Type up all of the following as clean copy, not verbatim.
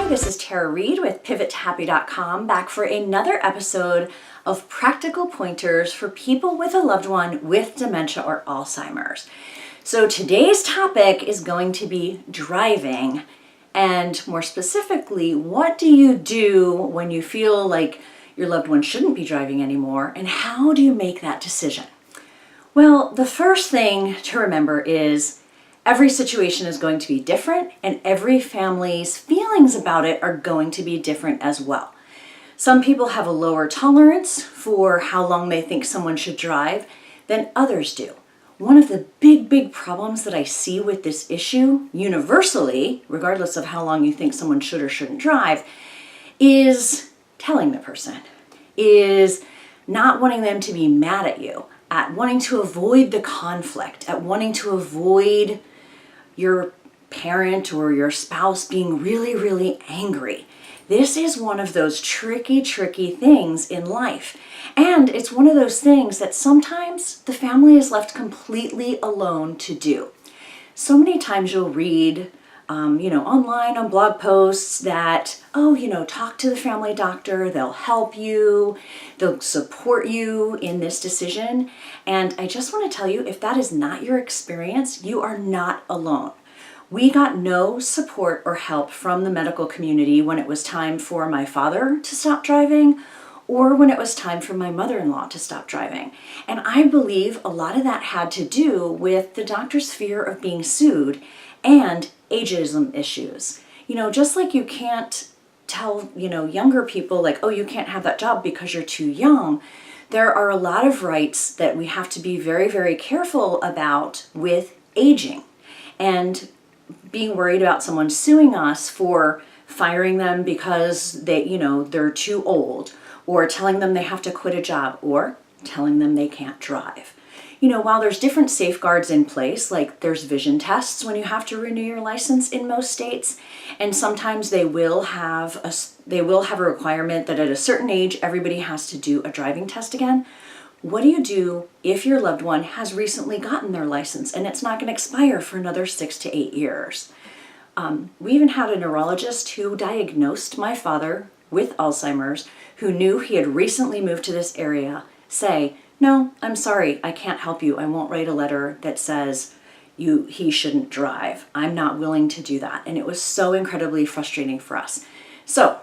this is Tara Reed with PivotToHappy.com, back for another episode of practical pointers for people with a loved one with dementia or Alzheimer's. So today's topic is going to be driving, and more specifically, what do you do when you feel like your loved one shouldn't be driving anymore, and how do you make that decision? Well, the first thing to remember is every situation is going to be different, and every family's feelings about it are going to be different as well. Some people have a lower tolerance for how long they think someone should drive than others do. One of the big problems that I see with this issue universally, regardless of how long you think someone should or shouldn't drive, is telling the person, is not wanting them to be mad at you, at wanting to avoid the conflict, at wanting to avoid your parent or your spouse being really angry. This is one of those tricky things in life. And it's one of those things that sometimes the family is left completely alone to do. So many times you'll read, online on blog posts that, talk to the family doctor, they'll help you, they'll support you in this decision. And I just want to tell you, if that is not your experience, you are not alone. We got no support or help from the medical community when it was time for my father to stop driving, or when it was time for my mother-in-law to stop driving. And I believe a lot of that had to do with the doctor's fear of being sued and ageism issues. Just like you can't tell, younger people like, oh, you can't have that job because you're too young. There are a lot of rights that we have to be very careful about with aging, and being worried about someone suing us for firing them because they're too old, or telling them they have to quit a job, or telling them they can't drive. While there's different safeguards in place, like there's vision tests when you have to renew your license in most states, and sometimes they will have a requirement that at a certain age everybody has to do a driving test again. What do you do if your loved one has recently gotten their license and it's not going to expire for another 6 to 8 years? We even had a neurologist who diagnosed my father with Alzheimer's, who knew he had recently moved to this area, say, "No, I'm sorry, I can't help you. I won't write a letter that says he shouldn't drive. I'm not willing to do that." And it was so incredibly frustrating for us. So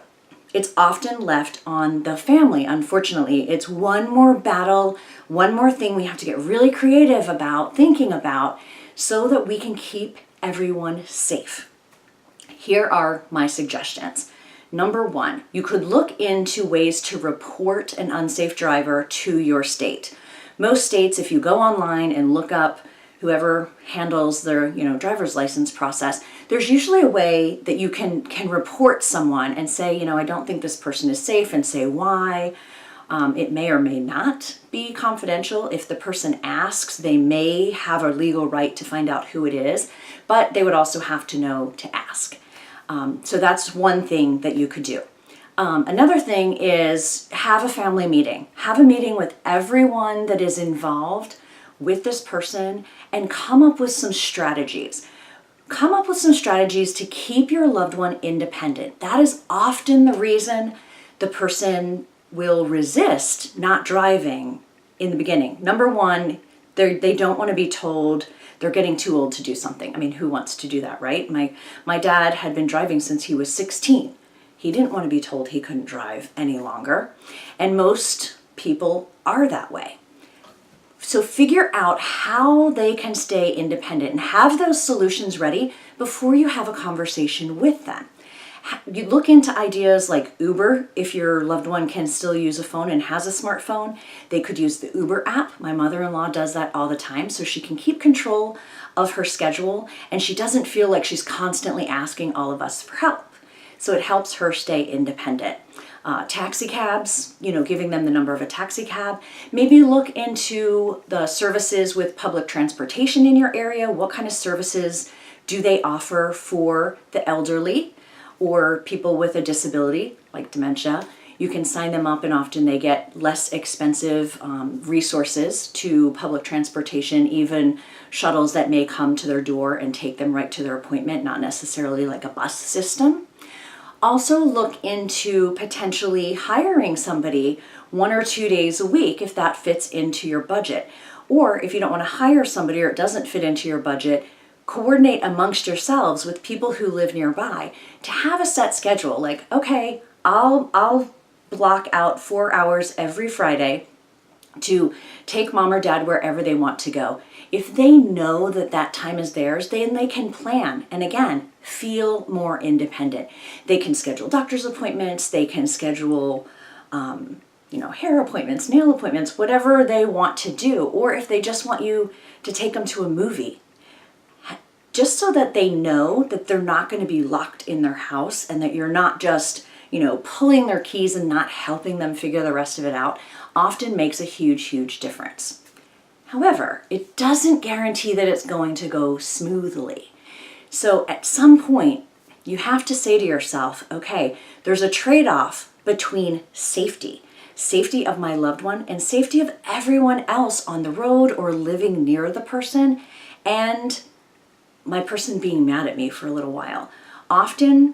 it's often left on the family, unfortunately. It's one more battle, one more thing we have to get really creative about, thinking about, so that we can keep everyone safe. Here are my suggestions. Number one, you could look into ways to report an unsafe driver to your state. Most states, if you go online and look up whoever handles their driver's license process, there's usually a way that you can report someone and say, I don't think this person is safe, and say why. It may or may not be confidential. If the person asks, they may have a legal right to find out who it is, but they would also have to know to ask. So that's one thing that you could do. Another thing is have a family meeting. Have a meeting with everyone that is involved with this person and come up with some strategies. Come up with some strategies to keep your loved one independent. That is often the reason the person will resist not driving in the beginning. Number one, they don't want to be told they're getting too old to do something. I mean, who wants to do that, right? My dad had been driving since he was 16. He didn't want to be told he couldn't drive any longer. And most people are that way. So figure out how they can stay independent and have those solutions ready before you have a conversation with them. You look into ideas like Uber. If your loved one can still use a phone and has a smartphone, they could use the Uber app. My mother-in-law does that all the time, so she can keep control of her schedule and she doesn't feel like she's constantly asking all of us for help. So it helps her stay independent. Taxi cabs, giving them the number of a taxi cab. Maybe look into the services with public transportation in your area. What kind of services do they offer for the elderly or people with a disability like dementia? You can sign them up, and often they get less expensive resources to public transportation, even shuttles that may come to their door and take them right to their appointment, not necessarily like a bus system. Also look into potentially hiring somebody 1 or 2 days a week if that fits into your budget. Or if you don't want to hire somebody or it doesn't fit into your budget, coordinate amongst yourselves with people who live nearby to have a set schedule. Like, okay, I'll block out 4 hours every Friday to take mom or dad wherever they want to go. If they know that that time is theirs, then they can plan and again, feel more independent. They can schedule doctor's appointments, they can schedule hair appointments, nail appointments, whatever they want to do. Or if they just want you to take them to a movie, just so that they know that they're not going to be locked in their house and that you're not just, pulling their keys and not helping them figure the rest of it out, often makes a huge, huge difference. However, it doesn't guarantee that it's going to go smoothly. So at some point, you have to say to yourself, okay, there's a trade-off between safety of my loved one and safety of everyone else on the road or living near the person, and my person being mad at me for a little while. Often,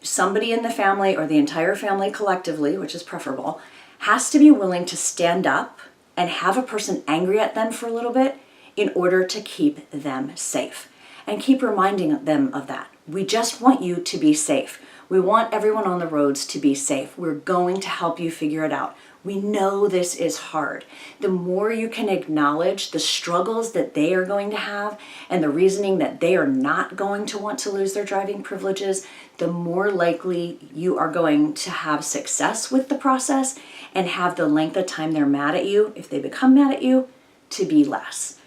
somebody in the family or the entire family collectively, which is preferable, has to be willing to stand up and have a person angry at them for a little bit in order to keep them safe. And keep reminding them of that. We just want you to be safe. We want everyone on the roads to be safe. We're going to help you figure it out. We know this is hard. The more you can acknowledge the struggles that they are going to have and the reasoning that they are not going to want to lose their driving privileges, the more likely you are going to have success with the process and have the length of time they're mad at you, if they become mad at you, to be less.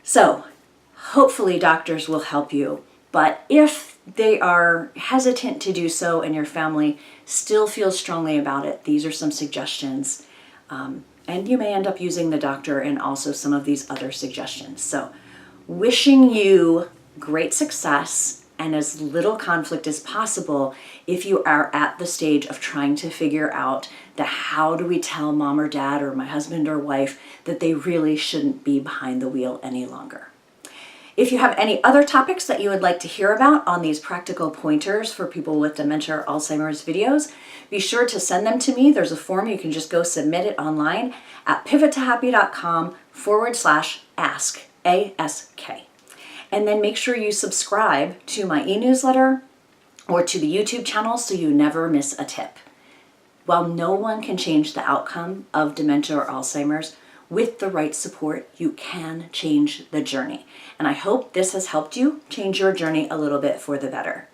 So hopefully doctors will help you, but if they are hesitant to do so and your family still feels strongly about it, these are some suggestions. And you may end up using the doctor and also some of these other suggestions. So wishing you great success and as little conflict as possible if you are at the stage of trying to figure out the how do we tell mom or dad or my husband or wife that they really shouldn't be behind the wheel any longer. If you have any other topics that you would like to hear about on these practical pointers for people with dementia or Alzheimer's videos, be sure to send them to me. There's a form. You can just go submit it online at pivottohappy.com/ask, A-S-K. And then make sure you subscribe to my e-newsletter or to the YouTube channel so you never miss a tip. While no one can change the outcome of dementia or Alzheimer's, with the right support, you can change the journey. And I hope this has helped you change your journey a little bit for the better.